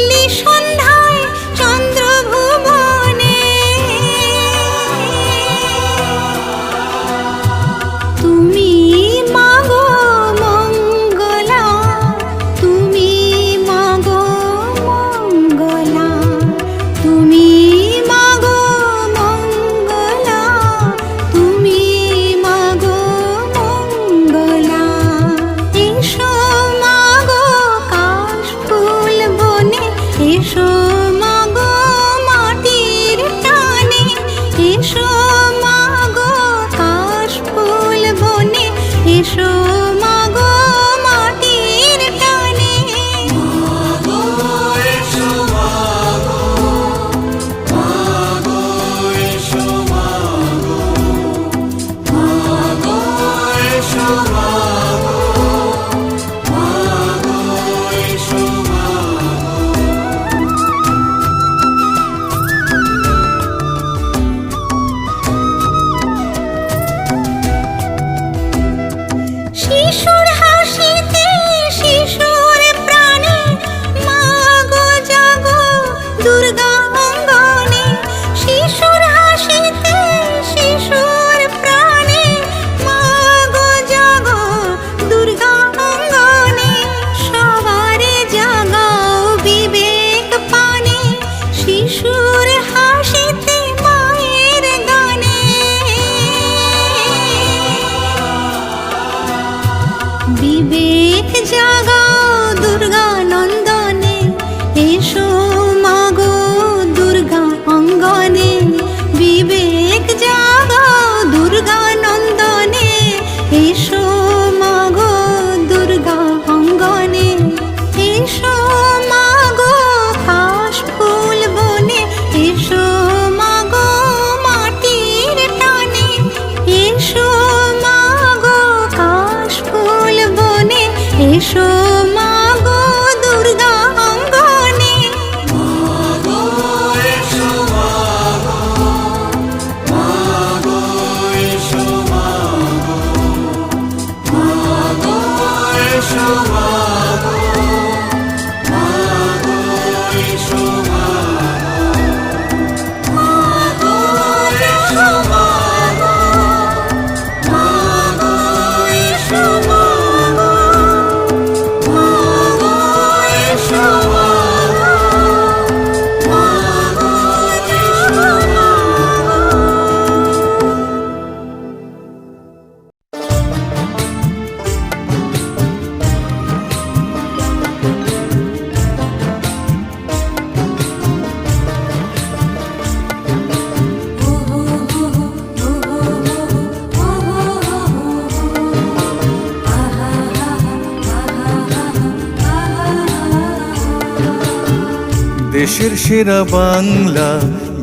Lily সন্ধ্যায় চন্দ্রভুবনে তুমি মাগো মঙ্গলা, তুমি মাগো মঙ্গলা, তুমি মাগো মঙ্গলা, তুমি মাগো মঙ্গলা। এসো মাগো কাশফুল বনে, এসো মাগো মাটির টানে, এসো মাগো কাশফুল বনে, এসো মাগো মাটির টানে। মাগো এসো মাগো, মাগো এসো মাগো, মাগো এসো মাগো, মাগো এসো মাগো। শিশুর হাসিতে শিশুর প্রাণে, মাগো জাগো দুর্গা অঙ্গনে। শিশুর হাসিতে শিশুর প্রাণে, মাগো জাগো দুর্গা অঙ্গনে। সবারে জাগাও বিবেক পানে, শিশুর হাসিতে মায়ের গানে। বিবেক জাগাও দুর্গা নন্দনে, এসো মাগো দুর্গা অঙ্গনে। বিবেক জাগাও দুর্গা নন্দনে, এসো মাগো দুর্গা অঙ্গনে। এসো মাগো কাশফুল বনে, এসো মাগো মাটির টানে, এসো মাগো কাশফুল বনে, এসো মাগো দুর্গা অঙ্গনে। মাগো এসো মাগো, মাগো এসো মাগো, মাগো এসো মাগো, মাগো এসো মাগো, মাগো এসো মাগো, মাগো এসো মাগো, মাগো এসো মাগো, মাগো এসো দেশের সেরা বাংলা,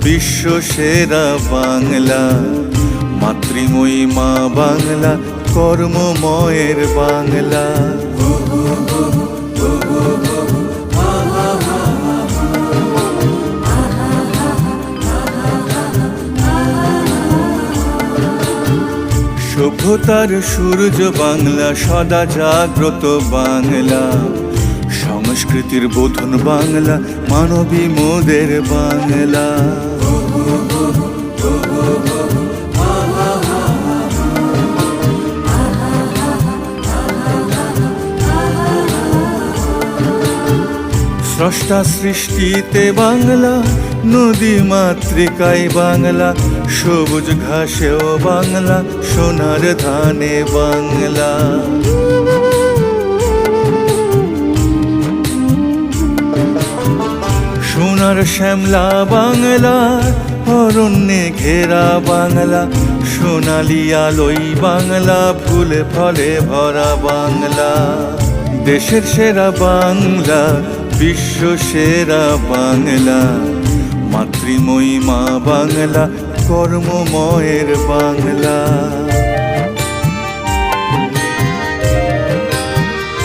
বিশ্ব সেরা বাংলা, মাতৃময়ী মা বাংলা, কর্মময়ের বাংলা। সভ্যতার সূর্য বাংলা, সদা জাগ্রত বাংলা, সংস্কৃতির বোধন বাংলা, মানবী মোদের বাংলা। স্রষ্টা সৃষ্টিতে বাংলা, নদী মাতৃকায় বাংলা, সবুজ ঘাসেও বাংলা, সোনার ধানে বাংলা। সোনার শ্যামলা বাংলা, পুৎসবে সেরা বাংলা, সোনালি আলোয় বাংলা, সোনার ধানে বাংলা। দেশের সেরা বাংলা, বিশ্ব সেরা বাংলা, মাতৃময়ী মা বাংলা, কর্মময়ের বাংলা। দেশের সেরা বাংলা, বিশ্ব সেরা বাংলা, মাতৃময়ী মা বাংলা, কর্মময়ের বাংলা। সোনার শ্যামলা বাংলা, অরণ্যে ঘেরা বাংলা,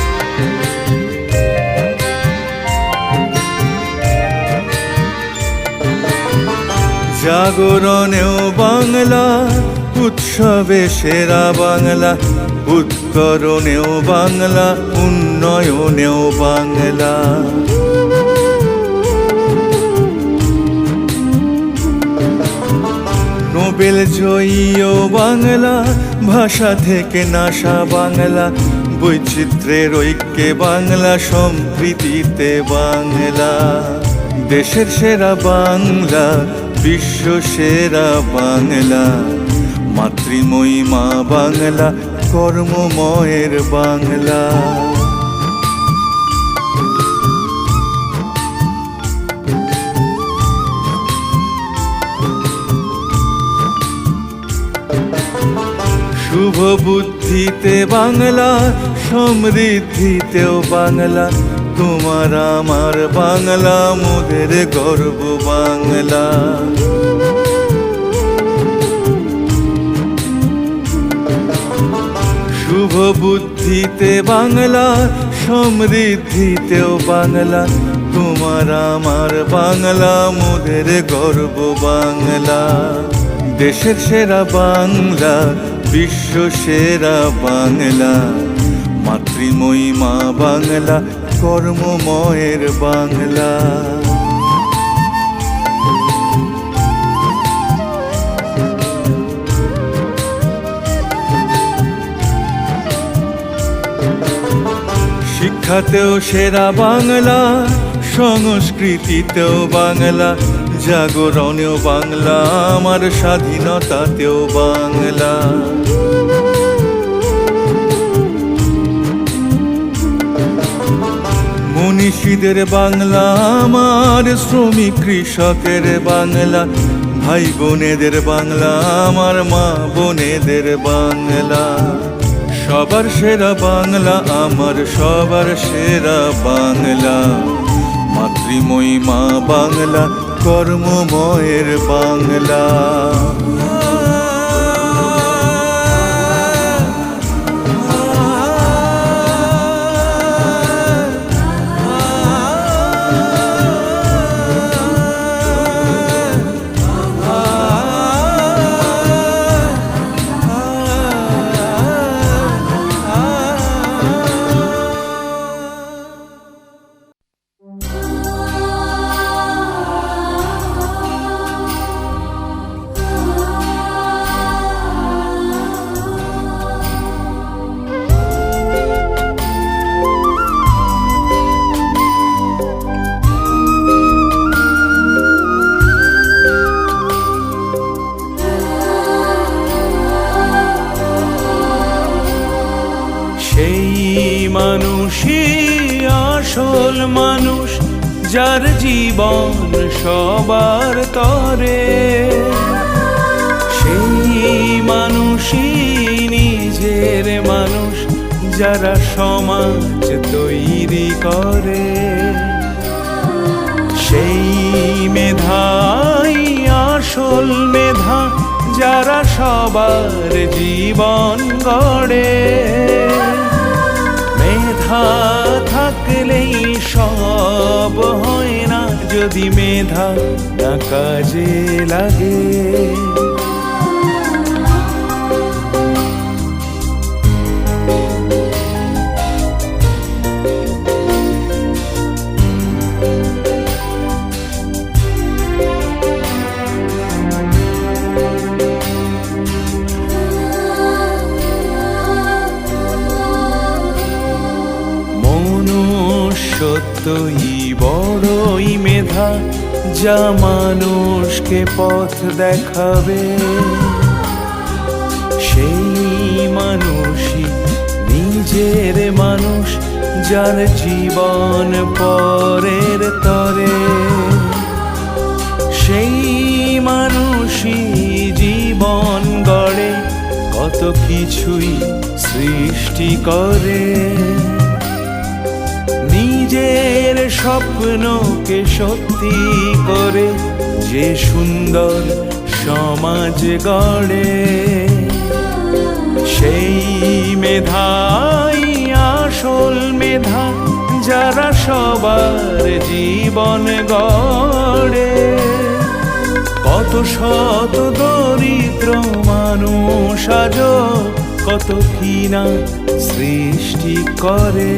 সোনালি আলোয় বাংলা, ফুলে ফলে ভরা বাংলা। দেশের সেরা বাংলা, বিশ্ব সেরা বাংলা, মাতৃময়ী মা বাংলা, কর্মময়ের বাংলা। জাগরণেও বাংলা, উৎসবে সেরা বাংলা, উত্তরণেও বাংলা, উন্নয়নেও বাংলা। বেলজয়ীয় বাংলা, ভাষা থেকে নাশা বাংলা, বৈচিত্র্যের ঐক্যে বাংলা, সম্প্রীতিতে বাংলা। দেশের সেরা বাংলা, বিশ্ব সেরা বাংলা, মাতৃময়ী মা বাংলা, কর্মময়ের বাংলা। শুভ বুদ্ধিতে বাংলা, সমৃদ্ধিতেও বাংলা, তোমার আমার বাংলা, মোদের গর্ব বাংলা। শুভ বুদ্ধিতে বাংলা, সমৃদ্ধিতেও বাংলা, তোমার আমার বাংলা, মোদের গর্ব বাংলা। দেশের সেরা বাংলা, বিশ্ব সেরা বাংলা, মাতৃময়ী মা বাংলা, কর্মময়ের বাংলা। শিক্ষাতেও সেরা বাংলা, সংস্কৃতিতেও বাংলা, জাগরণেও বাংলা, আমার স্বাধীনতাতেও বাংলা। মনীষীদের বাংলা, আমার শ্রমিক কৃষকের বাংলা, ভাই বোনেদের বাংলা, আমার মা বোনেদের বাংলা। সবার সেরা বাংলা, আমার সবার সেরা বাংলা, মাতৃময়ী মা বাংলা, কর্মময়ের বাংলা। আসল মানুষ, যার জীবন সবার তরে, সেই মানুষই নিজের মানুষ, যারা সমাজ তৈরি করে। সেই মেধাই আসল মেধা, যারা সবার জীবন গড়ে। মেধা থাকলেই সব হয় না, যদি মেধা না কাজে লাগে। সত্যই বড়ই মেধা, যা মানুষকে পথ দেখাবে। সেই মানুষই নিজের মানুষ, যার জীবন পরের তরে। সেই মানুষই জীবন গড়ে, কত কিছুই সৃষ্টি করে। নিজের স্বপ্নকে সত্যি করে যে সুন্দর সমাজ গড়ে। সেই মেধাই আসল মেধা, যারা সবার জীবন গড়ে। কত শত দরিদ্র মানুষ আজও কত কি না সৃষ্টি করে।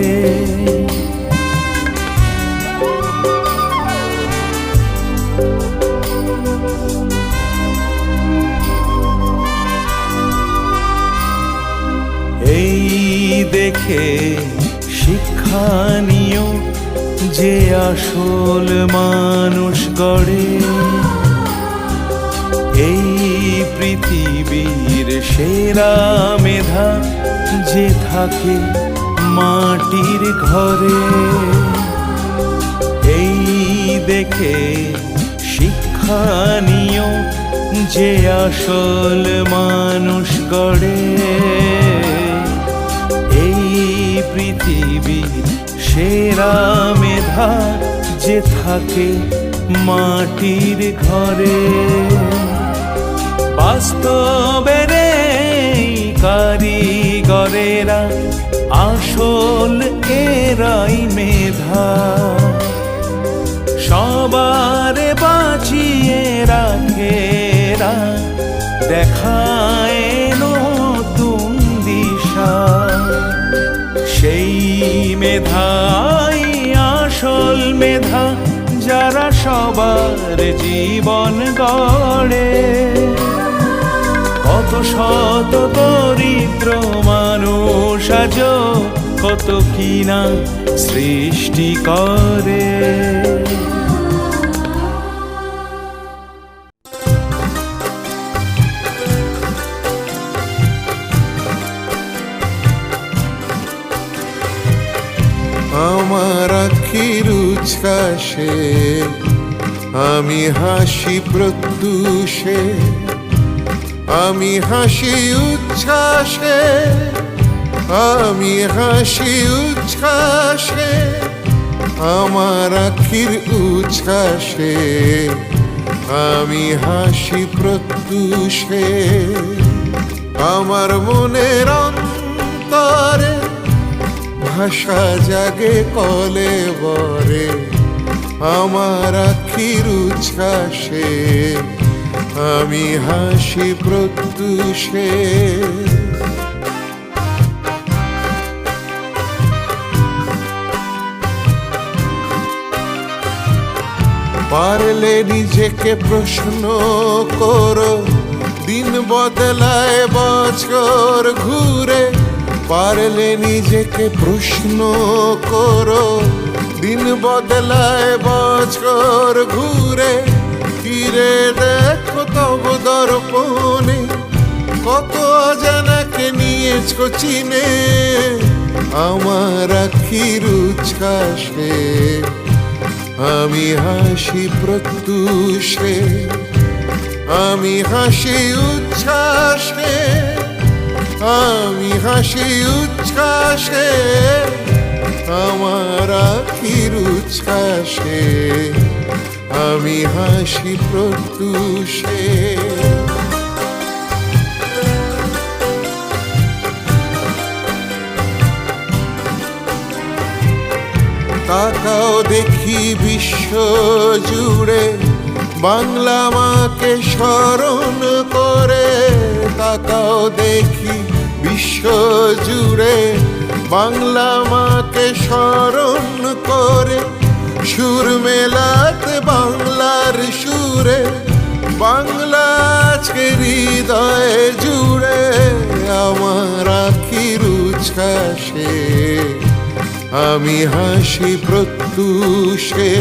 যে আসল মানুষ গড়ে। এই পৃথিবীর সেরা মেধা যে থাকে মাটির ঘরে। এই দেখে শিক্ষা নিও যে আসল মানুষ গড়ে। এই পৃথিবীর সেরা মেধা যে থাকে মাটির ঘরে। বাস্তবের এই কারিগরেরা আসল এরাই মেধা। সবার বাঁচিয়ে রাখেরা, দেখায় নতুন দিশা। সেই মেধাই আসল মেধা, যারা সবার জীবন গড়ে। কত শত দরিদ্র মানুষ আজ কত কিনা সৃষ্টি করে। আমার আখির উচ্ছ্বাসে আমি হাসি প্রত্যুষে, আমি হাসি উচ্ছ্বাসে, আমি হাসি উচ্ছ্বাসে। আমার আখির উচ্ছ্বাসে আমি হাসি প্রত্যুষে। আমার মনের অন্তরে ভাষা জাগে কলে বরে। আমার আখির উচ্ছ্বাসে আমি হাসি প্রত্যুষে। পারলে নিজেকে প্রশ্ন করো, দিন বদলায় বছর ঘুরে। পারলে নিজেকে প্রশ্ন করো, দিন বদলায় বছর ঘুরে। ফিরে দেখো তব দর্পণে, কত অজানাকে নিয়েছো চিনে। আমার আখির উচ্ছ্বাসে আমি হাসি প্রত্যুষে, আমি হাসি উচ্ছ্বাসে, আমি হাসি উচ্ছ্বাসে। আমার আখির উচ্ছ্বাসে আমি হাসি প্রত্যুষে। তাকাও দেখি বিশ্ব জুড়ে, বাংলা মাকে স্মরণ করে। তাকাও দেখি বিশ্ব জুড়ে, বাংলা মাকে স্মরণ করে। সুর মেলাতে বাংলার সুরে, বাংলা আজকে হৃদয়ে জুড়ে। আমার আখির উচ্ছ্বাসে আমি হাসি প্রত্যুষে।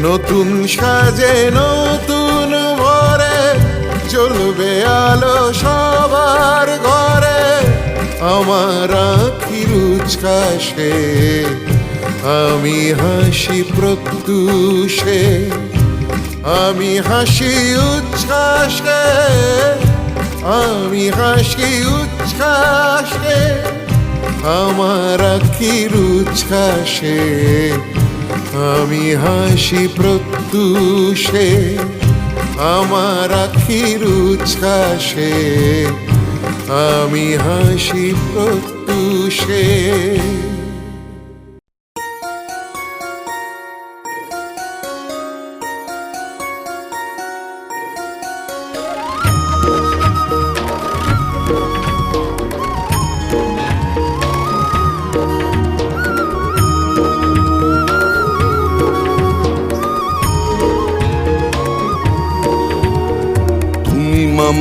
নতুন সাজে নতুন ভরে, জ্বলবে আলো সবার ঘরে। আমার আখির উচ্ছ্বাসে আমি হাসি প্রত্যুষে, আমি হাসি উচ্ছ্বাসে, আমি হাসি উচ্ছ্বাসে। আমার আখির উচ্ছ্বাসে আমি হাসি প্রত্যুষে, আমার আখির উচ্ছ্বাসে আমি হাসি প্রত্যুষে।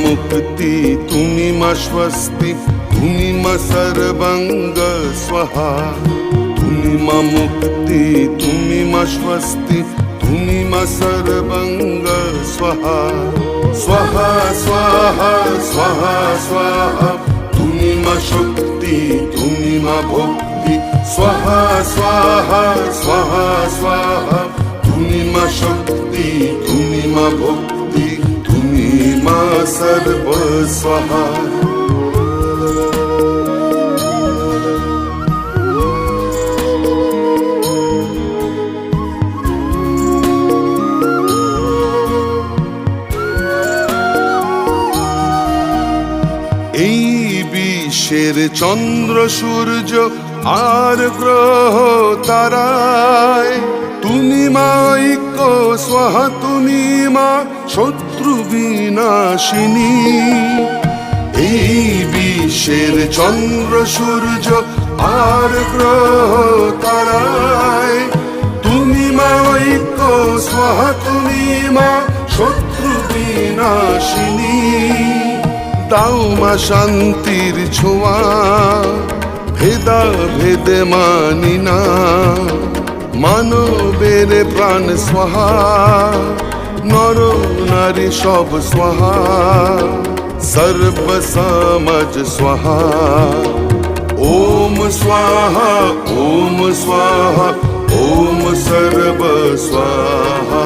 मुक्ति तुम्ही मा स्वस्ति तुम्ही मा सर्वंग स्वहा, तुम्ही मा मुक्ती तुम्ही मा स्वस्ती तुम्ही मा सर्वंग स्वाहा स्वाहा स्वाहा स्वाहा स्वाहा तुम्ही मा शक्ती तुम्ही मा भक्ती स्वाहा स्वाहा स्वाहा स्वाहा तुम्ही मा शक्ती तुम्ही मा भक्ती तुम्ही मा सर्व स्वाहा এই বিশ্বের চন্দ্র সূর্য আর গ্রহ তারায় তুমি মা ঐক্য স্বাহা তুমি মা শত্রু বিনাশিনী এই বিশ্বের চন্দ্র সূর্য আর গ্রহ তারায় তুমি মা ঐক্য স্বাহা তুমি মা শত্রু বিনাশিনী দাও মা শান্তির ছোঁয়া ভেদা ভেদে মানি না মানবের প্রাণ স্বাহা নর নারী সব স্বাহা সর্ব সমাজ স্বাহা ওম স্বাহা ওম স্বাহা ওম সর্ব স্বাহা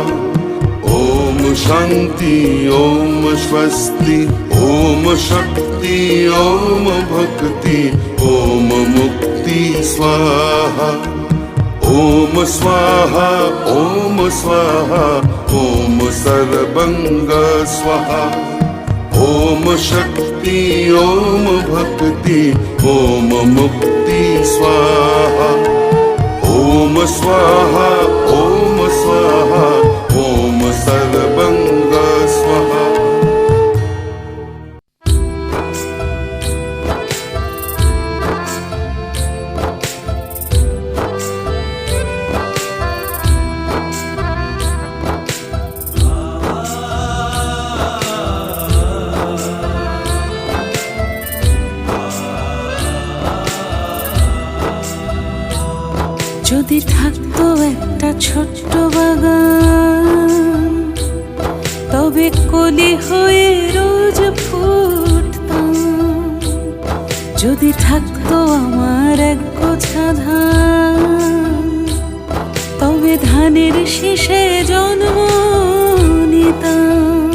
ओम शांति ओम स्वस्ति ओम शक्ति ओम भक्ति ओम मुक्ति स्वाहा ओम स्वाहा ओम स्वाहा ओम सर्वंग स्वाहा ओम शक्ति ओम भक्ति ओम मुक्ति स्वाहा ओम स्वाहा ओम स्वाहा ओम सर्वंग स्वाहा যদি থাকতো একটা ছোট্ট বাগান তবে কলি হয়ে রোজ ফুটতাম যদি থাকতো আমার এক গোছা ধান তবে ধানের শীষে জন্ম নিতাম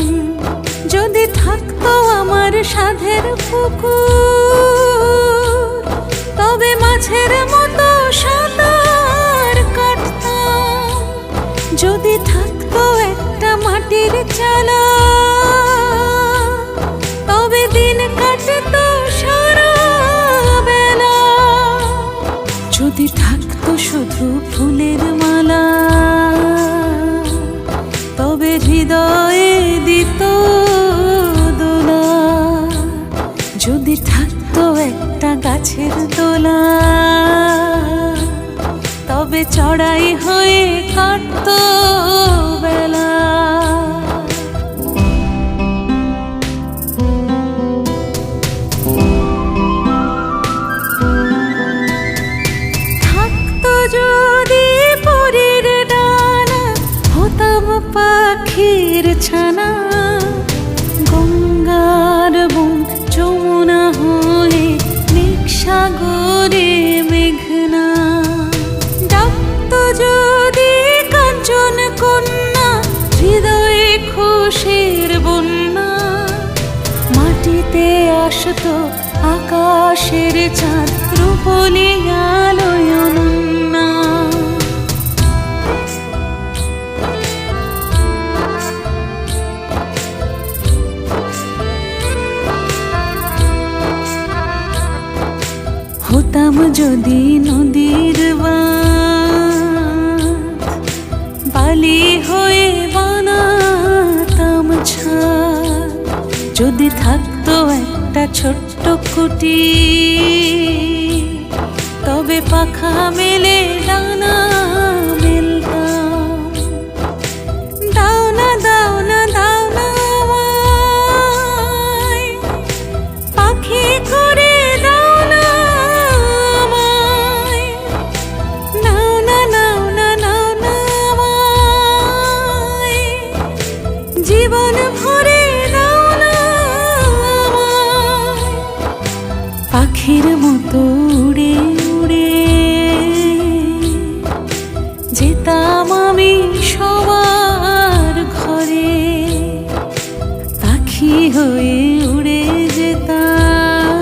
যদি থাকতো আমার সাধের পুকুর তবে মাছের মতো সাঁতার কাটতাম যদি থাকতো একটা মাটির চালা তবে দিন কাটতো সারা বেলা যদি থাকতো শুধু ফুলের মালা তবে হৃদয়ে দিত দোলা যদি থাকতো একটা গাছের দোলা তবে চড়াই হয়ে কাটতো বেলা থাকতো যদি পরীর ডানা হতাম পাখির ছানা গঙ্গার বুন যমুনা হয়ে সাগরে মেঘনা ডাকতো যদি কাঞ্চন কন্যা হৃদয়ে খুশির বন্যা মাটিতে আসতো আকাশের চাঁদ রূপলি আলোয় অনন্যা হতাম যদি নদীর বাঁধ বালি হয়ে বানাতাম ছাদ যদি থাকতো একটা ছোট্ট কুটি তবে পাখা মেলে ডানা মেলতাম দাও না দাও না দাও না আমায় পাখি করে দাও না আমায় পাখির মতো উড়ে উড়ে যেতাম আমি সবার ঘরে, পাখি হয়ে উড়ে যেতাম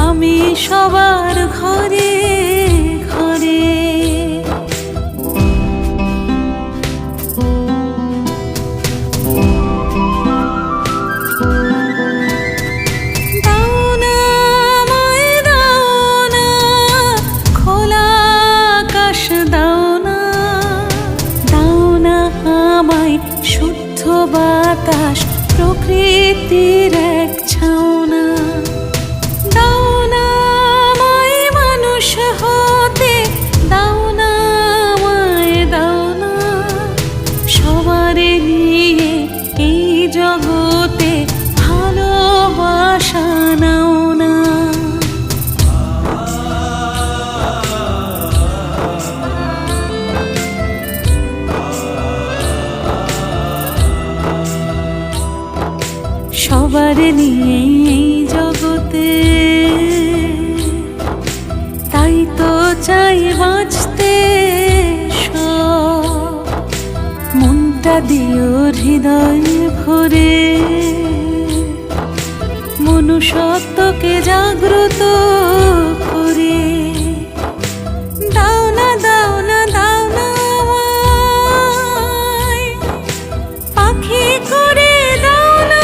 আমি সবার ঘরে ঘরে। বাতাস প্রকৃতির এক ছাওনা, দাও না আমায় মানুষ হতে, দাও না আমায়, দাও না সবারে নিয়ে এই জগতে ভালোবাসা নাও না। সবার নিয়ে এই জগতে, তাই তো চাই বাঁচতে সব, মনটা দিও হৃদয় ভরে, মনুষ্যত্বকে জাগ্রত করে। দাও না, দাও না, দাও না আমায় পাখি করে, দাও না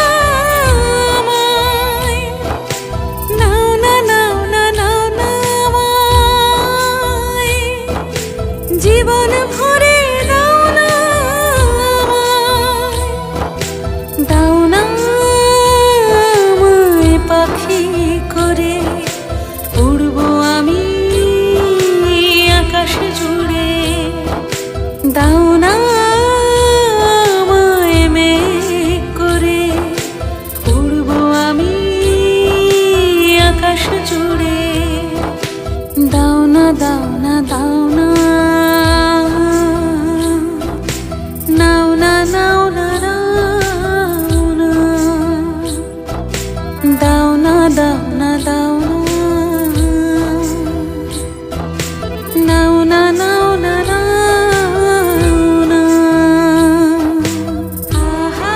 জীবন ভরে, দাও না আমায়, দাও না আমায় পাখি করে, উড়বো আমি আকাশ জুড়ে। দাও না আমায় মেঘ করে, উড়বো আমি আকাশ জুড়ে। দাও না, দাও না, দাও না, নাও না, নাও না, দাও না, দাও না, দাও না, নাও না, নাও না, আহা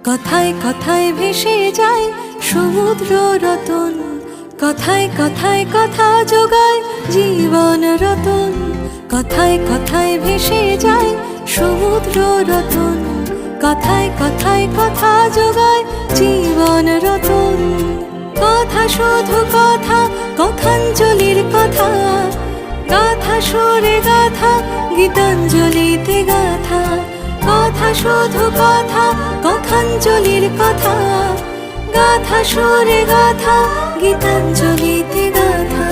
কথায় কথায় ভেসে যায় সমুদ্র রতন, কথায় কথায় কথা জোগায় জীবন রতন। কথায় কথায় ভেসে যায় সমুদ্র রতন, কথায় কথায় কথা জোগায় জীবন রতন। কথা শুধু কথা, কথাঞ্জলির কথা, গাথা সুরে গাথা গীতাঞ্জলিতে গাথা। কথা শুধু কথা, কথাঞ্জলির কথা, গাথা সুরে গাথা গীতাঞ্জলিতে গাথা।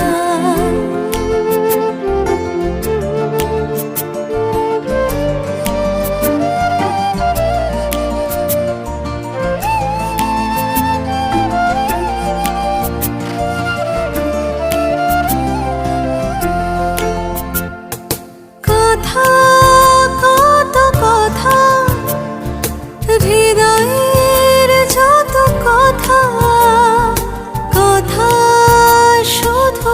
কথা কত কথা, হৃদয়ের যত কথা, কথা শুধু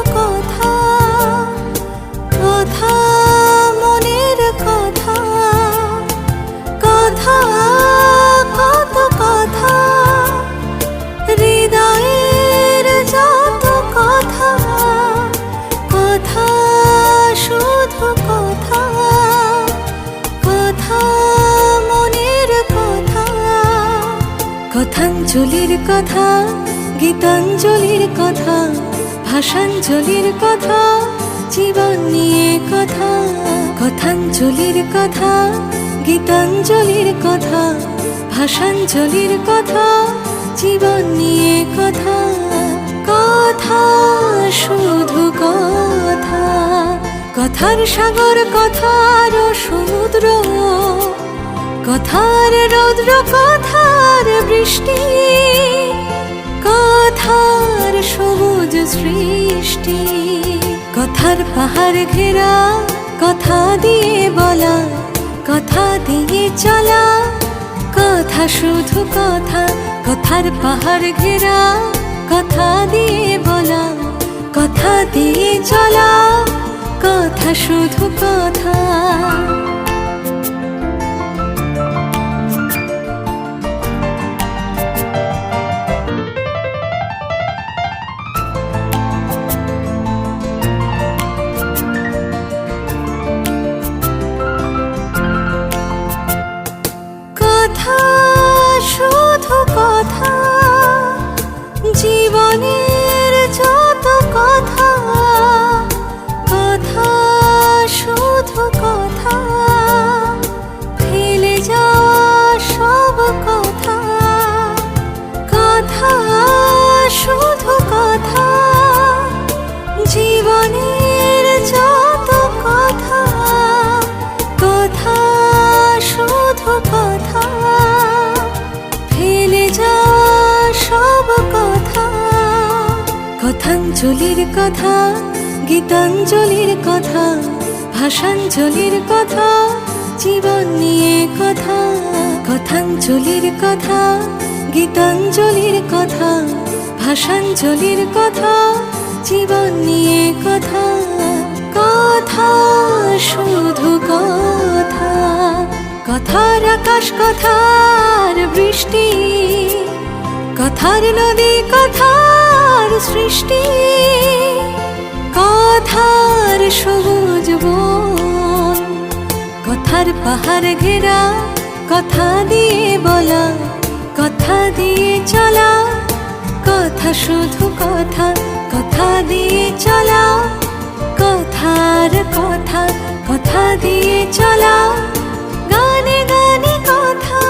কথাঞ্জলির কথা, গীতাঞ্জলির কথা, ভাষাঞ্জলির কথা, জীবন নিয়ে কথা। কথাঞ্জলির কথা, গীতাঞ্জলির কথা, ভাষাঞ্জলির কথা, জীবন নিয়ে কথা। কথা শুধু কথা, কথার সাগর, কথার সমুদ্র, কথার রৌদ্র, কথার বৃষ্টি, কথার সবুজ সৃষ্টি। কথার পাহাড় ঘেরা, কথা দিয়ে বলা, কথা দিয়ে চলা। কথা শুধু কথা, কথার পাহাড় ঘেরা, কথা দিয়ে বলা, কথা দিয়ে চলা। কথা শুধু কথা। কথা শুধু কথা, জীবনের যত কথা। কথা শুধু কথা, ফেলে যাওয়া সব কথা। কথা শুধু কথা, জীবনের যত কথা। কথা শুধু কথা, ফেলে যাওয়া সব কথা। কথাঞ্জলির কথা, গীতাঞ্জলির কথা, ভাষাঞ্জলির কথা, জীবন নিয়ে কথা। কথাঞ্জলির কথা, গীতাঞ্জলির কথা, ভাষাঞ্জলির কথা, জীবন নিয়ে কথা। কথা শুধু কথা, কথার আকাশ, কথার বৃষ্টি, কথার নদী, কথার সৃষ্টি। কথার সবুজ বন, কথার পাহাড় ঘেরা, কথা দিয়ে বলা, কথা দিয়ে চলা। কথা শুধু কথা, কথা দিয়ে চলা। কথার কথা, কথা দিয়ে চলা। গানে গানে কথা।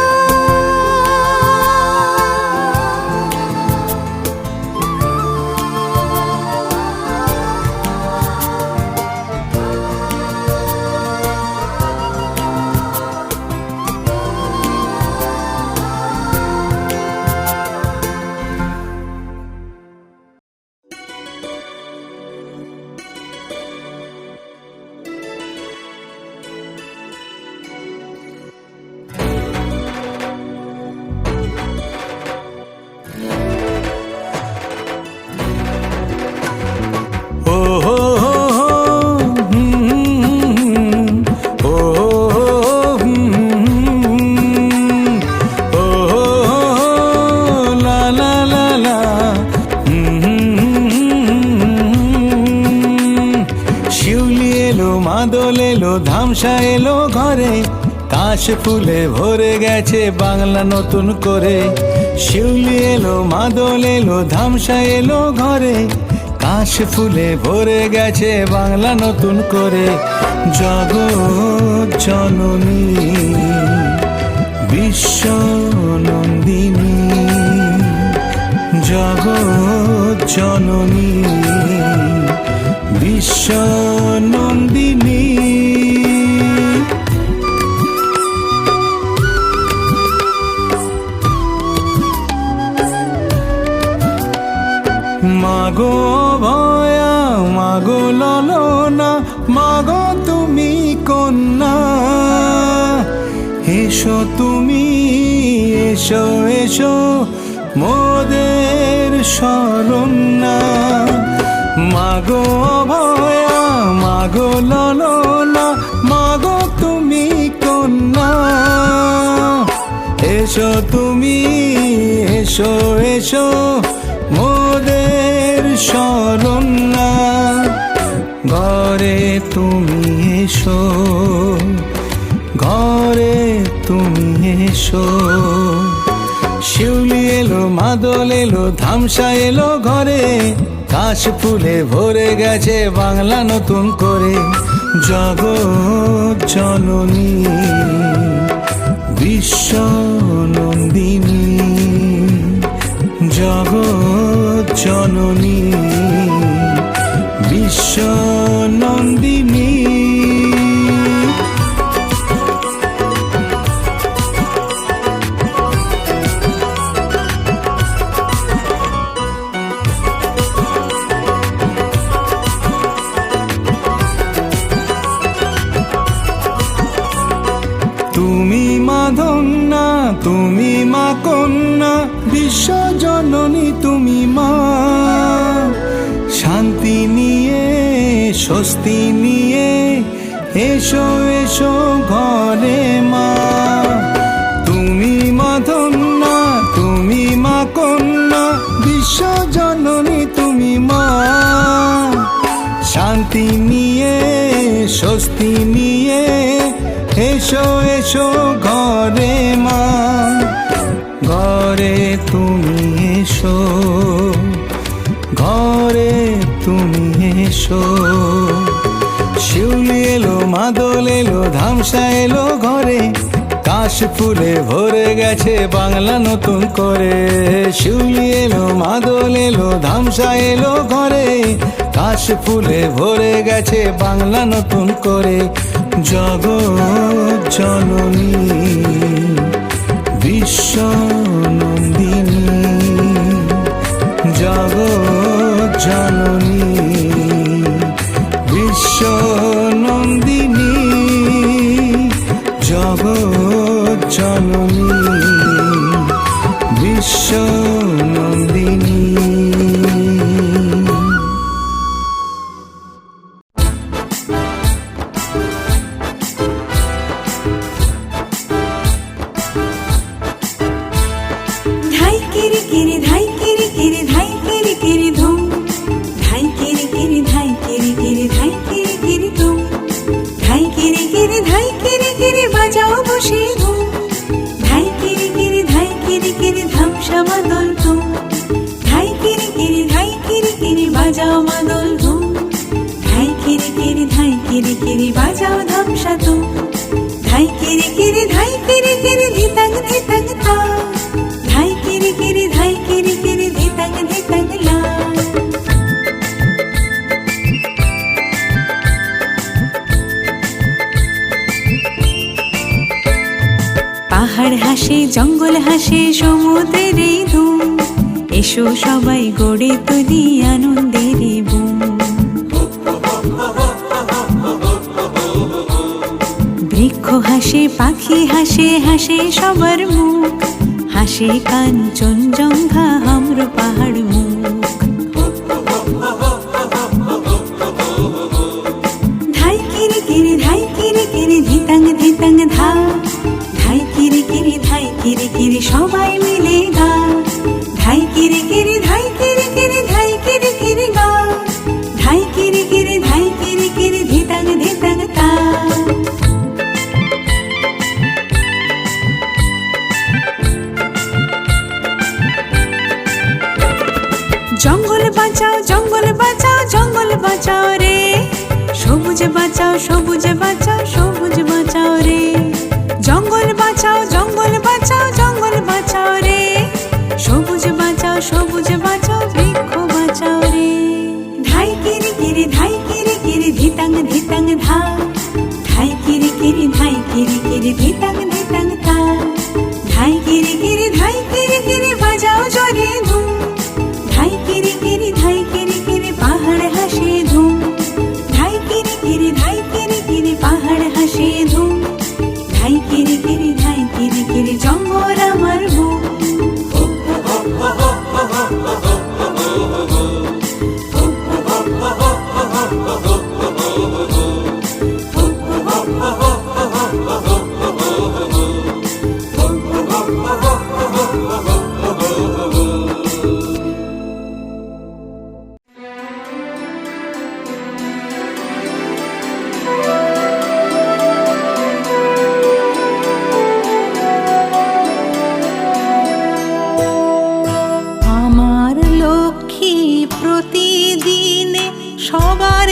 মাদল এলো, ধামসা এলো ঘরে, কাশ ফুলে ভরে গেছে বাংলা নতুন করে। শিউলি এলো, মাদল এলো, ধামসা এলো ঘরে, কাশ ফুলে ভরে গেছে বাংলা নতুন করে। জগৎ জননী বিশ্ব নন্দিনী, জগৎ জননী বিশ্ব নন্দিনী। মাগো ভয়া, মাগো ললনা, মাগো তুমি কন্যা। এসো তুমি, এসো এসো মোদের শরণ্যা। মাগো ভয়া, মাগো ললনা, মাগো তুমি কন্যা। এসো তুমি, এসো এসো মোদের শরণ্যা। ঘরে তুমি এসো, ঘরে তুমি এসো। শিউলি মাদল এলো ধামসা এলো ঘরে, কাশ ফুলে ভরে গেছে বাংলা নতুন করে। জগৎ জননী বিশ্ব নন্দিনী, জগৎ জননী বিশ্ব নন্দিনী। তুমি মা ধন্যা, তুমি মা কন্যা, বিশ্ব জননী তুমি মা। শান্তি নিয়ে স্বস্তি নিয়ে এসো এসো ঘরে মা। তুমি মা ধন্যা, তুমি মা কন্যা, বিশ্ব জননী তুমি মা। শান্তি নিয়ে স্বস্তি নিয়ে এসো এসো ঘরে মা। ঘরে তুমি এসো, ঘরে তুমি এসো। শিউলি এলো মাদল এলো ধামসা এলো ঘরে, কাশ ফুলে ভরে গেছে বাংলা নতুন করে। শিউলি এলো মাদল এলো ধামসা এলো ঘরে, কাশ ফুলে ভরে গেছে বাংলা নতুন করে। জগৎ জননী বিশ্ব নন্দিনী, জগৎ জননী বিশ্ব নন্দিনী, জগৎ জননী বিশ্ব নন্দিনী। ধাই কিরি কিরি ধাই কিরি কিরি ধাই কিরি কিরি ধুম, ধাই কিরি কিরি ধাই কিরি কিরি ধাই কিরি কিরি ধুম, ধাই কিরি কিরি ধাই কিরি কিরি বাজাও বসে ধুম, ধাই কিরি কিরি ধাই কিরি কিরি ধামসা মাদল ধুম, ধাই কিরি কিরি ধাই কিরি কিরি বাজাও মাদল ধুম, ধাই কিরি কিরি ধাই কিরি কিরি বাজাও ধামসা ধুম, ধাই কিরি কিরি ধাই কিরি কিরি ধিতাং ধিতাং তা, ধাই কিরি কিরি ধাই কিরি কিরি ধিতাং ধিতাং লা। পাহাড় হাসে জঙ্গল হাসে সমুদ্রের এই ধুম, এসো সবাই গড়ে তুলি আনন্দের এই বুম। বৃক্ষ হাসে পাখি হাসে হাসে সবার মুখ, হাসে কাঞ্চনজঙ্ঘা হামর পাহাড় মুখ। ধাই কিরি কিরি ধাই কিরি কিরি ধিতাং ধিতাং ধা, ধাই কিরি কিরি ধাই কিরি কিরি সবাই মিলে গা, ধাই কিরি কিরি ধাই কিরি কিরি ধাই কিরি কিরি গা, ধাই কিরি কিরি ধাই কিরি কিরি ধিতাং ধিতাং তা। জঙ্গল বাঁচাও জঙ্গল বাঁচাও জঙ্গল বাঁচাও রে, সবুজ বাঁচাও সবুজ বাঁচাও সবুজ বাঁচাও রে। জঙ্গল বাঁচাও জঙ্গল বাঁচাও জঙ্গল বাঁচাও রে, সবুজ বাঁচাও সবুজ বাঁচাও বৃক্ষ বাঁচাও রে। ধাই কিরি কিরি ধাই কিরি কিরি ধিতাং ধিতাং ধা, ধাই কিরি কিরি ধাই কিরি কিরি ধিতাং ধিতাং তা, ধাই কিরি কিরি ধাই কিরি কিরি বাজাও জোরে ধুম, ধাই কিরি কিরি ধাই কিরি কিরি পাহাড় হাসে ধুম, ধাই কিরি কিরি ধাই কিরি কিরি পাহাড় হাসে ধুম, ধাই কিরি কিরি ধাই কিরি কিরি জঙ্গল আমার বুক।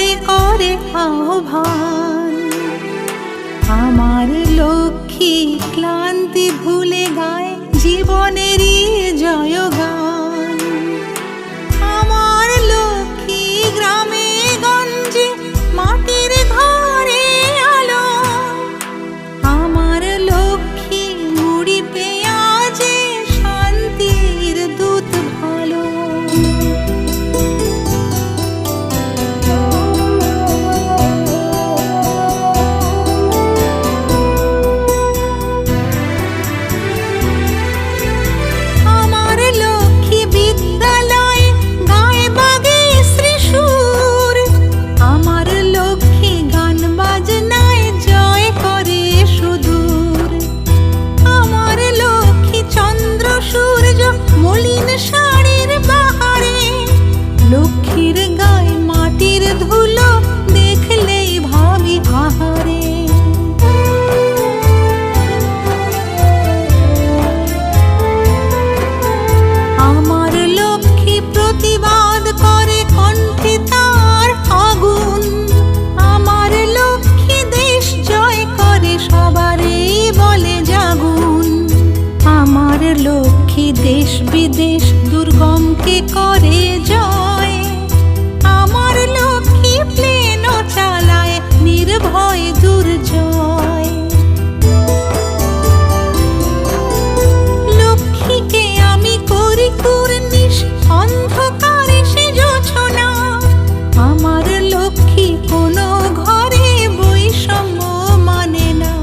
করে করে আহ্বান। আমার লক্ষ্মী ক্লান্তি ভুলে গায় জীবনেরই জয়গান। আমার লক্ষ্মী গ্রামে গঞ্জে মাটির ঘরে আলো। আমার লক্ষ্মী মুড়ি পেঁয়াজে শান্তির দূত ভালো। আমার লক্ষ্মী বিদ্যালয়ে গায়ে বাগে শ্রীসুর। আমার লক্ষ্মী গান বাজনায় জয় করে সুদূর। আমার লক্ষ্মী চন্দ্র সূর্য মলিন শাড়ির বাহারে। লক্ষ্মীর গায়ে মাটির ধুলো দেখলেই ভাবি আহারে। আমার লক্ষ্মী প্রতিবাদ করে কণ্ঠে তার আগুন। আমার লক্ষ্মী দেশ জয় করে সবারই বলে জাগুন। আমার লক্ষ্মী দেশ বিদেশ দুর্গমকে করে জয়। আমার লক্ষ্মী প্লেনও চালায় নির্ভয় দুর্জয়। লক্ষ্মীকে আমি করি কুর্নিশ অন্ধকারে সে জোছনা। আমার লক্ষ্মী কোনো ঘরে বৈষম্য মানে না।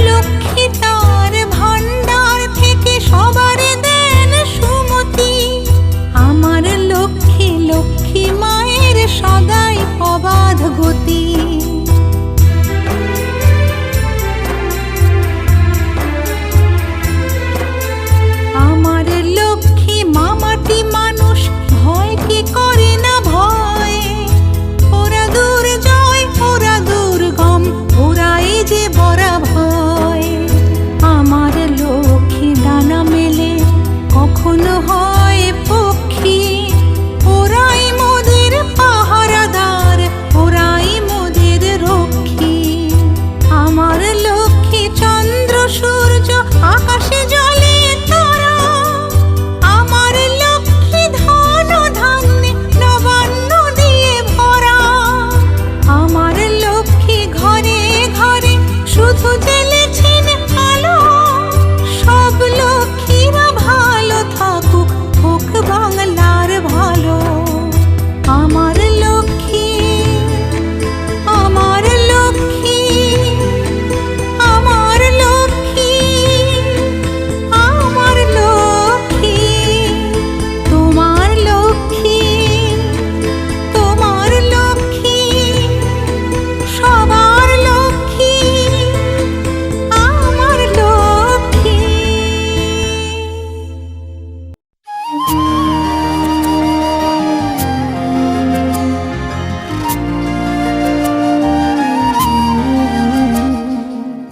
লক্ষ্মী তার ভান্ডার থেকে সবারে দেন সুমতি। আমার লক্ষ্মী লক্ষ্মী মায়ের সদাই অবাধ গতি। আমার লক্ষ্মী মামাটি মানুষ ভয় কি করে না ভয়। ওরা দুর্জয় ওরা দুর্গম ওরাই যে বরা ভয়। আমার লক্ষ্মী ডানা মেলে কখনো হয় পক্ষী। ওরাই মোদের পাহারাদার ওরাই মোদের রক্ষী। আমার লক্ষ্মী চন্দ্র সূর্য আকাশে জলে তারা। আমার লক্ষ্মী ধন ধান্যে নবান্ন দিয়ে ভরা। আমার লক্ষ্মী ঘরে ঘরে শুধু জ্বেলেছেন আলো। সব লক্ষ্মীরা ভালো থাকুক হোক বাংলার ভালো। আমার লক্ষ্মী আমার লক্ষ্মী আমার লক্ষ্মী আমার লক্ষ্মী। তোমার লক্ষ্মী তোমার লক্ষ্মী সবার লক্ষ্মী আমার লক্ষ্মী।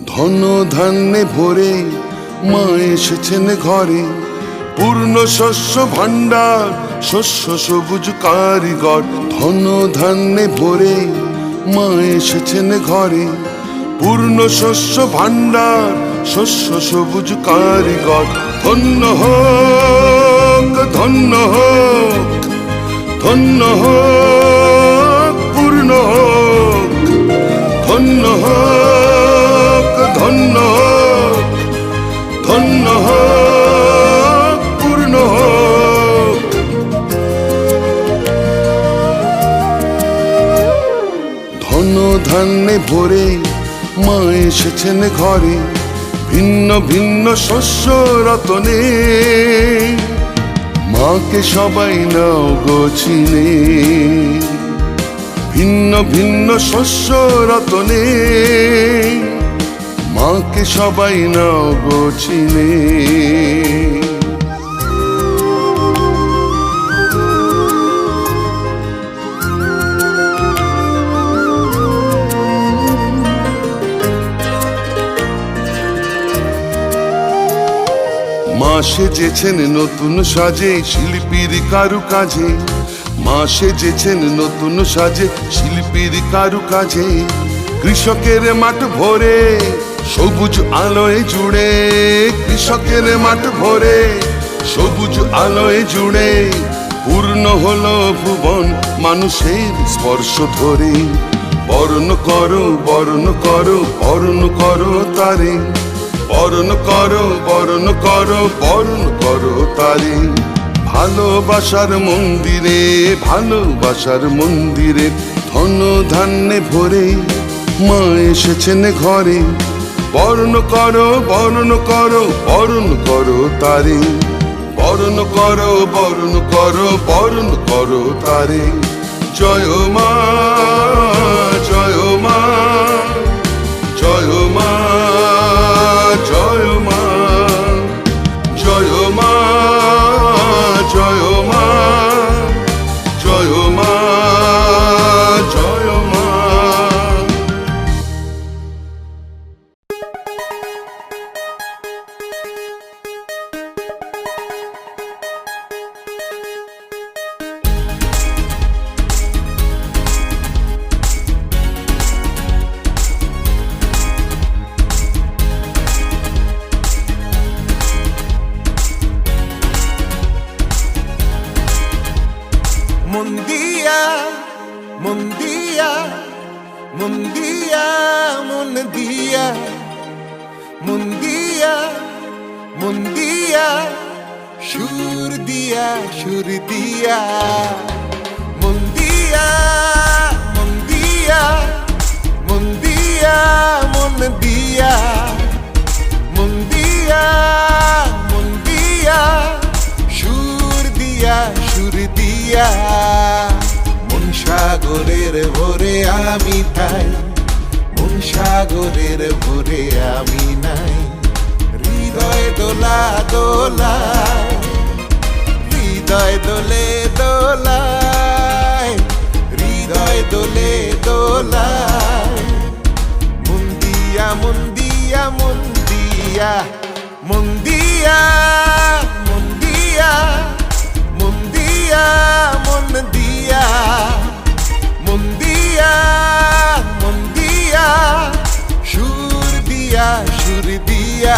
ধন ধান্যে ভরে মা এসেছেন ঘরে। পূর্ণ শস্য ভাণ্ডার শস্য সবুজ কারিগর। ধন ধান্যে ভরে মা এসেছেন ঘরে। পূর্ণ শস্য ভাণ্ডার শস্য সবুজ কারিগর। ধন্য হোক ধন্য হোক ধন্য হোক পূর্ণ হোক। ধন্য হোক ধন্য হোক ধন্য হোক পূর্ণ হোক। ধন ধান্যে ভরে মা এসেছেন ঘরে। ভিন্ন ভিন্ন শস্য রতনে মাকে সবাই নাও গো চিনে। ভিন্ন ভিন্ন শস্য রতনে মাকে সবাই নাও গো চিনে। মা সেজেছেন নতুন সাজে শিল্পীর কারুকাজে। মা মা সেজেছেন নতুন সাজে শিল্পীর কারুকাজে, কৃষকের মাঠ ভরে সবুজ আলোয় জুড়ে, কৃষকের মাঠ ভরে সবুজ আলোয় জুড়ে, পূর্ণ হলো ভুবন মানুষের স্পর্শ ধরে। বরণ করো বরণ করো বরণ করো তারে, বরণ করো বরণ করো বরণ করো তারে। ভালোবাসার মন্দিরে ভালোবাসার মন্দিরে ধন ধান্যে ভরে মা এসেছেন ঘরে। বরণ করো বরণ করো বরণ করো তারে, বরণ করো বরণ করো বরণ করো তারে। জয় মা জয় মা জয় মা জয় মা জয় মা জয় মা জয় মা জয় মা। Mundia, mundia, mundia, mundia, mundia, mundia, shur dia, mundia, mundia, mundia, mundia, mundia, mundia, shur dia, মন সাগরের ভোরে আমি তাই, মন সাগরের ভোরে আমি নাই। হৃদয় দোলা দোলায়, হৃদয় দোলে দোলায়, হৃদয় দোলে দোলায়। মন দিয়া মন দিয়া মন দিয়া মন দিয়া মন দিয়া মন দিয়া মন দিয়া মন দিয়া মন দিয়া সুর দিয়া সুর দিয়া।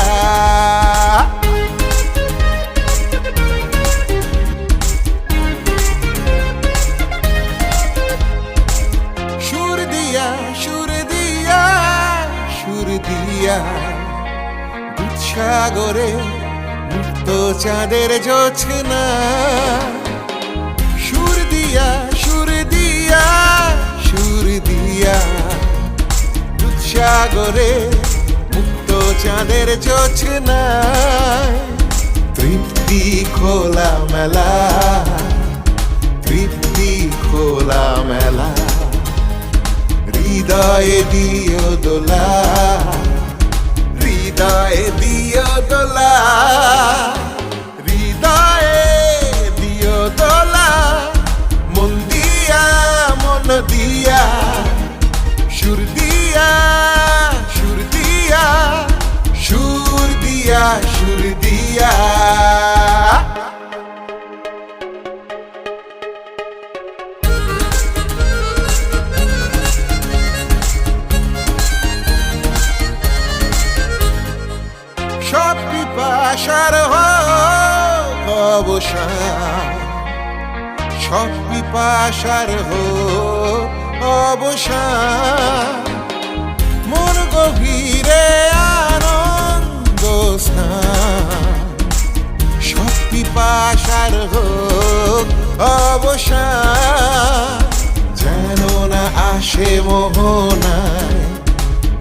সুর দিয়া সুর দিয়া সুর দিয়া, দুধসাগরে মুক্ত চাঁদের জোছনা। সুর দিয়া সুর দিয়া সুর দিয়া, দুধসাগরে মুক্ত চাঁদের জোছনা। তৃপ্তি খোলা মেলা, তৃপ্তি খোলা মেলা, হৃদয়ে দিও দোলা, হৃদয়ে দিও দোলা, হৃদয়ে দিও দোলা। মন দিয়া মন দিয়া সুর দিয়া সুর দিয়া সুর দিয়া সুর দিয়া। সব পিপাসার হোক অবসান, সব পিপাসার হোক অবসান। মন গভীরে আনন্দ স্নান, সব পিপাসার হোক অবসান। যেন না আসে মোহনায়,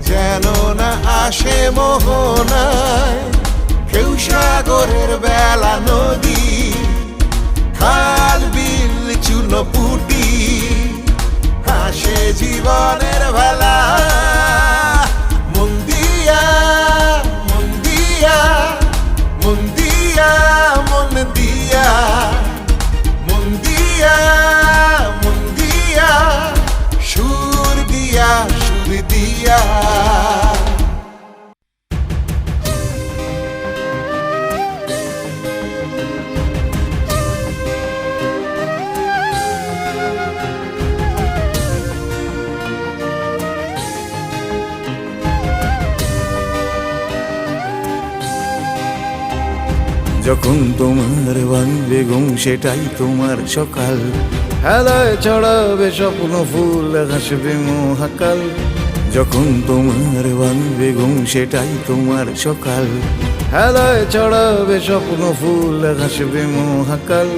যেন না আসে মোহনায়। কেউ সাগরের বেলা নদী, খাল বিল চুনপুটি, হাসে জীবনের ভেলা। মন দিয়া মন দিয়া মন দিয়া মন দিয়া মন দিয়া মন দিয়া সুর দিয়া সুর দিয়া। যখন তোমার ভাঙবে ঘুম সেটাই তোমার সকাল। হেলায় ছড়াবে স্বপ্ন ফুল হাসবে মহাকাল, যখন তোমার ভাঙবে ঘুম সেটাই তোমার সকাল। হেলায় ছড়াবে স্বপ্ন ফুল হাসবে মহাকাল।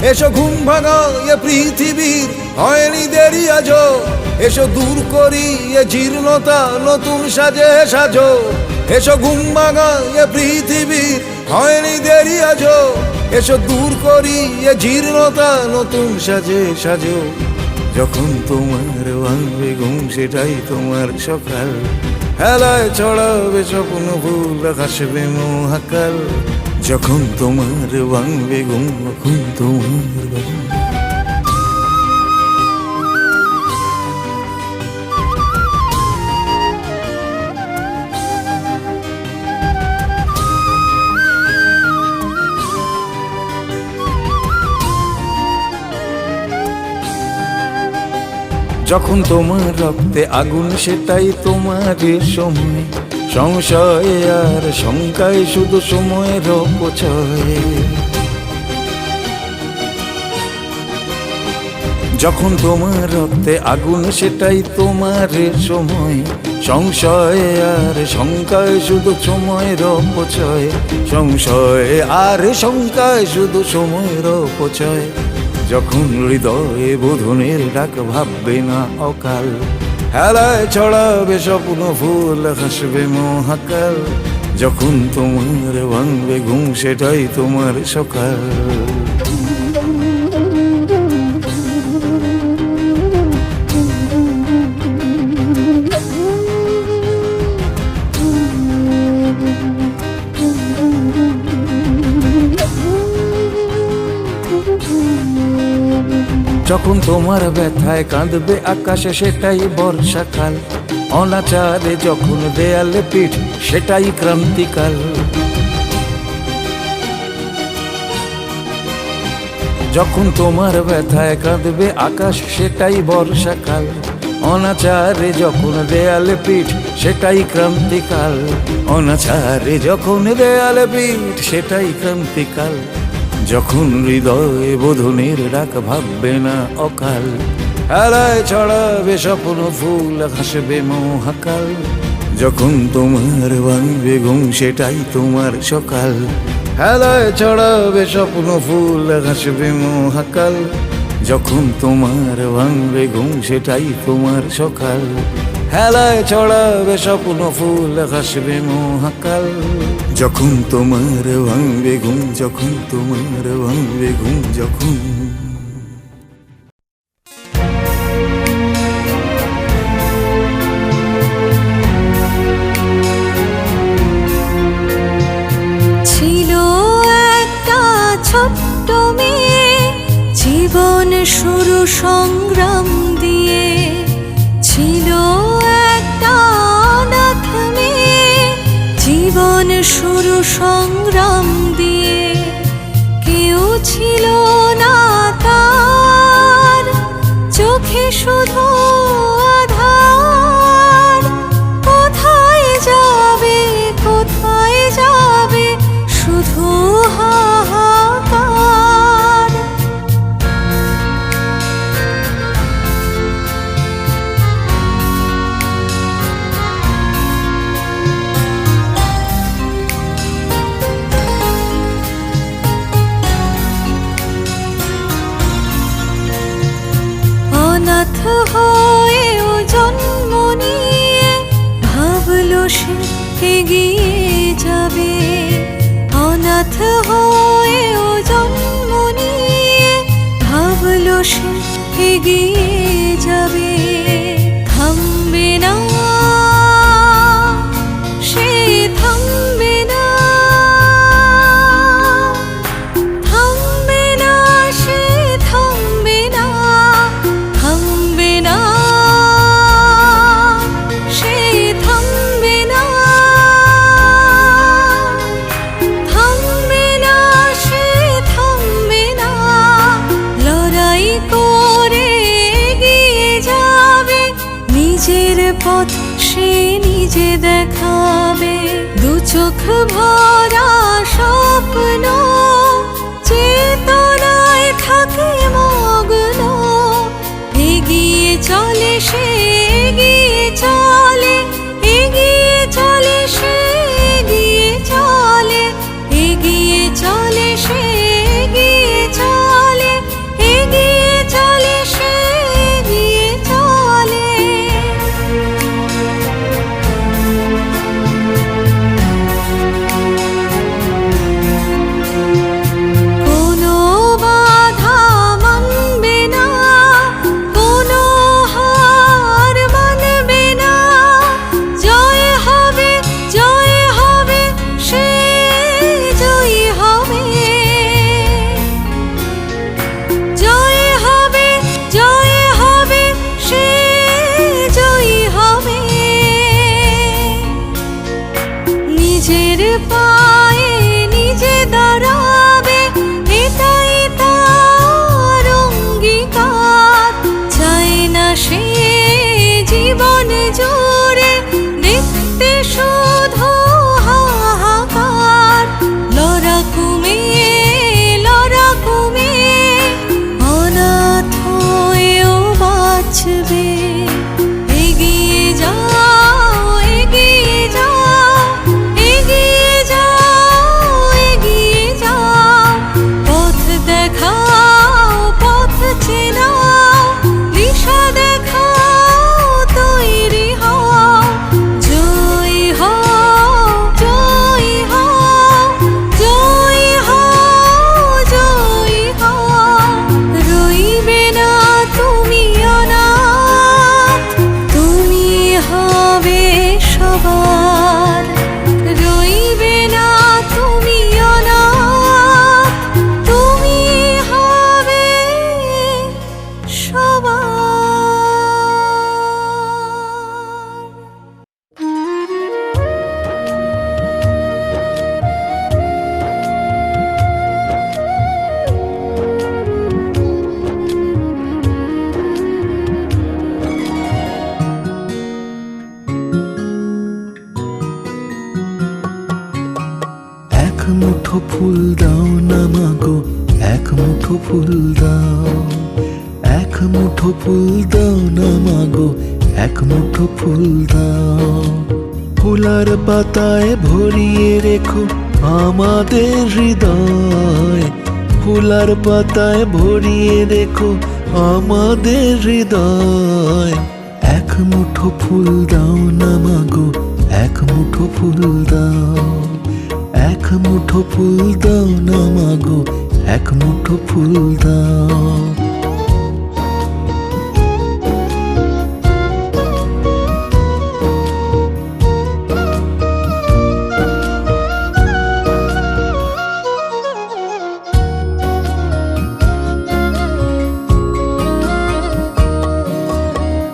এসো ঘুম ভাঙা এ পৃথিবীর হয়নি দেরি আজো, এসো দূর করি এ জীর্ণতা নতুন সাজে সাজো। এসো ঘুম ভাঙা এ পৃথিবীর হয়নি দেরি আজো, এসো দূর করি এ জীর্ণতা নতুন সাজে সাজো। যখন তোমার ভাঙবে ঘুম সেটাই তোমার সকাল। হেলায় ছড়াবে স্বপ্ন ফুল হাসবে মহাকাল, যখন তোমার ভাঙবে ঘুম তখন তোমার যখন তোমার রক্তে আগুন সেটাই তোমার সময়। সংশয় আর শঙ্কায় শুধু সময়ের অপচয়। যখন তোমার রক্তে আগুন সেটাই তোমার সময়। সংশয় আর শঙ্কায় শুধু সময়ের অপচয়। সংশয় আর শঙ্কায় শুধু সময়ের অপচয়। যখন হৃদয়ে বোধনের ডাক ভাববে না অকাল, হেলায় ছড়াবে স্বপ্ন ফুল হাসবে মহাকাল, যখন তোমার ভাঙবে ঘুম সেটাই তোমার সকাল। যখন তোমার ব্যথায় কাঁদবে আকাশে সেটাই বর্ষাকাল। অনাচারে যখন দেয়ালে পিঠ সেটাই ক্রান্তিকাল। যখন তোমার ব্যথায় কাঁদবে আকাশ সেটাই বর্ষাকাল। অনাচারে যখন দেয়ালে পিঠ সেটাই ক্রান্তিকাল। অনাচারে যখন দেয়ালে পিঠ সেটাই ক্রান্তিকাল। যখন হৃদয়ে বোধনের ডাক ভাববে না অকাল, হেলায় ছড়াবে স্বপ্ন ফুল হাসবে মহাকাল, যখন তোমার ভাঙবে ঘুম সেটাই তোমার সকাল। হেলায় ছড়াবে স্বপ্ন ফুল হাসবে মহাকাল, যখন তোমার ভাঙবে ঘুম সেটাই তোমার সকাল। হেলায় ছড়াবে স্বপ্ন ফুল হাসবে মহাকাল, যখন তোমার ভাঙবে ঘুম, যখন তোমার ভাঙবে ঘুম, যখন ছিল একটা ছোট্ট মেয়ে, জীবন শুরু সংগ্রাম দিয়ে। ছিল একটা অনাথ মেয়ে, জীবন শুরু সংগ্রাম দিয়ে। কেউ ছিল না তার, চোখে শুধু আধার। কোথায় যাবে, কোথায় যাবে, শুধু হাহাকার। অনাথ হয়েও জন্ম নিয়ে ভাবলো সে এগিয়ে যাবে। অনাথ হয়েও জন্ম নিয়ে ভাবলো সে এগিয়ে যাবে। থামবে না, সে থামবে না, থামবে না, সে থামবে না, থামবে না, সে থামবে না, থামবে না, সে থামবে না। লড়াই করে এগিয়ে যাবে, নিজের পথ সে নিজে দেখাবে। দু চোখ ভরা স্বপ্ন চেতনায় থাকে মগ্ন, এগিয়ে চলে সে, এগিয়ে চলে, এগিয়ে চলে সে, এগিয়ে চলে, এগিয়ে চলে সে, এগিয়ে চলে, এগিয়ে চলে সে, এগিয়ে চলে। কোনো বাধা মানবে না, কোনো হার মানবে না, জয় হবে, জয় হবে, সে জয় হবে, জয় হবে, জয় হবে, সে জয় হবে। নিজের পায়ে নিজে দাঁড়াবে, এটাই তার অঙ্গীকার। চায় না সে জীবন জুড়ে দেখতে শুধু হাহাকার। লড়াকু মেয়ে, লড়াকু মেয়ে, অনাথ হয়েও বাঁচবে। এগিয়ে যাও, এগিয়ে যাও, এগিয়ে যাও, এগিয়ে যাও। পথ দেখাও, পথ চেনাও, দিশা দেখাও, তৈরি হও। জয় হও, জয় হও, জয় হও, জয় হও। রইবে না তুমি অনাথ, তুমি হবে সবার। রইবে না তুমি অনাথ, তুমি হবে সবার। এক মুঠো ফুল দাও না মাগো, এক মুঠো ফুল দাও। এক মুঠো ফুল দাও না মাগো, এক মুঠো ফুল দাও। ফুলার পাতায় ভরিয়ে রেখো আমাদের হৃদয়। ফুলার পাতায় ভরিয়ে রেখো আমাদের হৃদয়। এক মুঠো ফুল দাও না মাগো, এক মুঠো ফুল দাও। এক মুঠো ফুল দাও না মাগো, এক মুঠো ফুল দাও।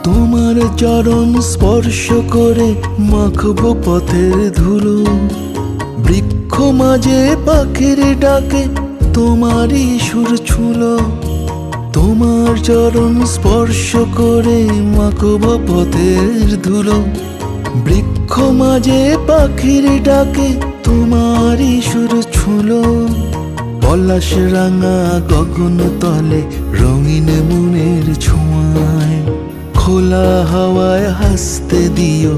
তোমার চরণ স্পর্শ করে মাখবো পথের ধুলো। বৃক্ষ মাঝে পাখির ডাকে তোমারই সুর ছুলো। তোমার চরণ স্পর্শ করে মাখবো পথের ধুলো। বৃক্ষ মাঝে পাখির ডাকে তোমারই সুর ছুলো। পলাশ রাঙা গগন তলে রঙিন মনের ছোঁয়ায়। খোলা হাওয়ায় হাসতে দিও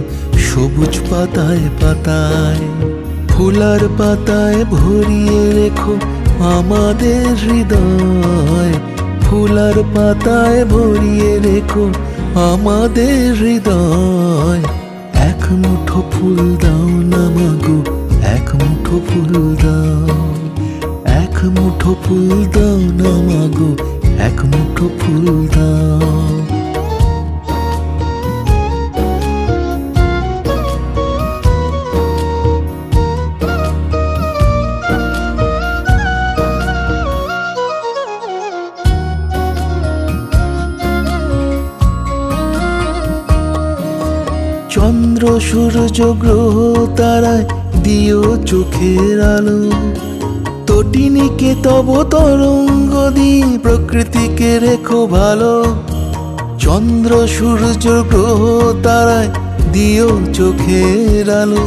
সবুজ পাতায় পাতায়। ফুলার পাতায় ভরিয়ে রেখো আমাদের হৃদয়। ফুলার পাতায় ভরিয়ে রেখো আমাদের হৃদয়। এক মুঠো ফুল দাও না মাগো, এক মুঠো ফুল দাও। এক মুঠো ফুল দাও না মাগো, এক মুঠো ফুল দাও। চন্দ্র সূর্য গ্রহ তারায় দিও চোখের আলো। তটিনীকে তব তরঙ্গ দিয়ে প্রকৃতিকে রেখো ভালো। চন্দ্র সূর্য গ্রহ তারায় দিও চোখের আলো।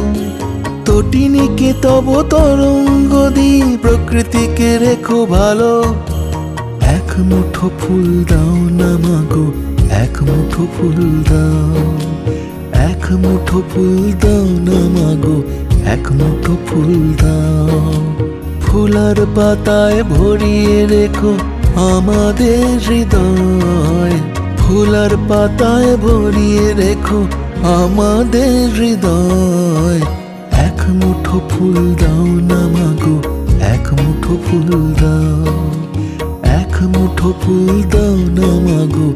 তটিনীকে তব তরঙ্গ দি প্রকৃতিকে রেখো ভালো। এক মুঠো ফুল দাও না মাগো, এক মুঠো ফুল দাও, এক মুঠো ফুল দাও না মাগো, এক মুঠো ফুল দাও। ফুলার পাতায় ভরিয়ে রেখো আমাদের হৃদয়, ফুলার পাতায় ভরিয়ে রেখো আমাদের হৃদয়। এক মুঠো ফুল দাও না মাগো, এক মুঠো ফুল দাও, এক মুঠো ফুল দাও না মাগো,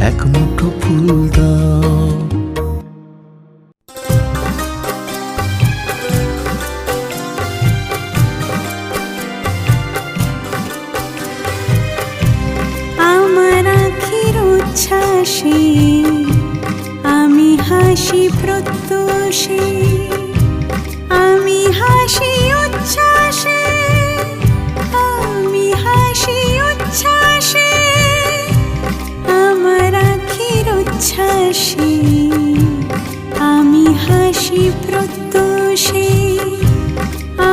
এক মুঠো ফুল দাও। আমার আখির উচ্ছ্বাসে আমি হাসি প্রত্যুষে, আমি হাসি উচ্ছ্বাসে, আমি হাসি উচ্ছ্বাসে। আমার আখির উচ্ছ্বাসে আমি হাসি প্রত্যুষে,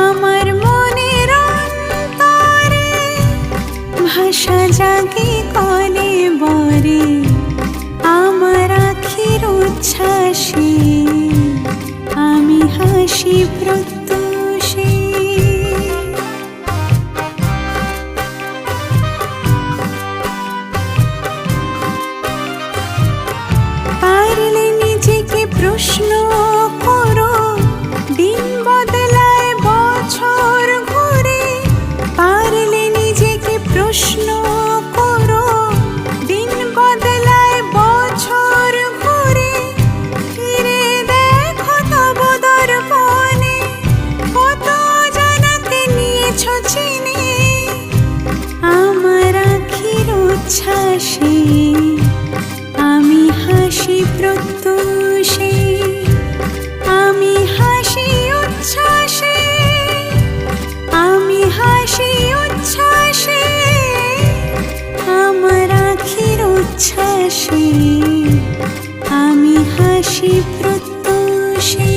আমার মনের অন্তরে ভাষা জাগে কলে বরে। আমার আখির উচ্ছ্বাসে আমি হাসি প্রত্যুষে। পারলে নিজেকে প্রশ্ন করো, দিন বদলায় বছর ঘুরে। পারলে নিজেকে প্রশ্ন করো, দিন বদলায় বছর ঘুরে। ফিরে দেখো তব দর্পণে, কত জনকে নিয়েছ চিনে। আমার আখির উচ্ছ্বাসে আমি হাসি প্রত্যুষে, আমি হাসি উচ্ছ্বাসে, আমি হাসি উচ্ছ্বাসে। আমার আখির উচ্ছ্বাসে আমি হাসি প্রত্যুষে।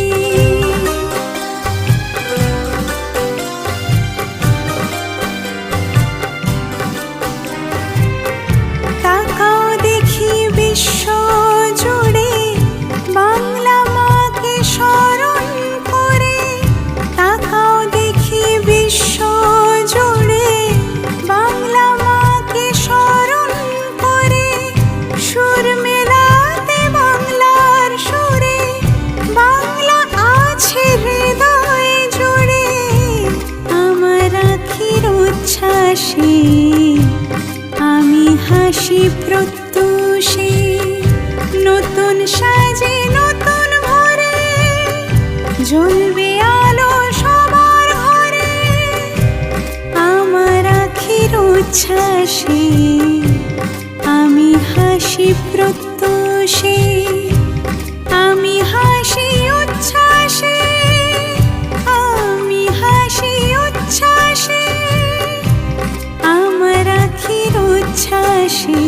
তাকাও দেখি বিশ্ব জুড়ে বাংলা মাকে স্মরণ করে। তাকাও দেখি বিশ্ব জুড়ে বাংলা মাকে স্মরণ করে। সুর মেলাতে বাংলার সুরে, বাংলা আছে হৃদয় জুড়ে। আমার আখির উচ্ছ্বাসে আমি হাসি প্রত্যুষে, নতুন সাজে নতুন ভরে জ্বলবে আলো সবার ঘরে। আমার আখির উচ্ছ্বাসে আমি হাসি প্রত্যুষে, আমি হাসি উচ্ছ্বাসে, আমি হাসি উচ্ছ্বাসে। আমার আখির উচ্ছ্বাসে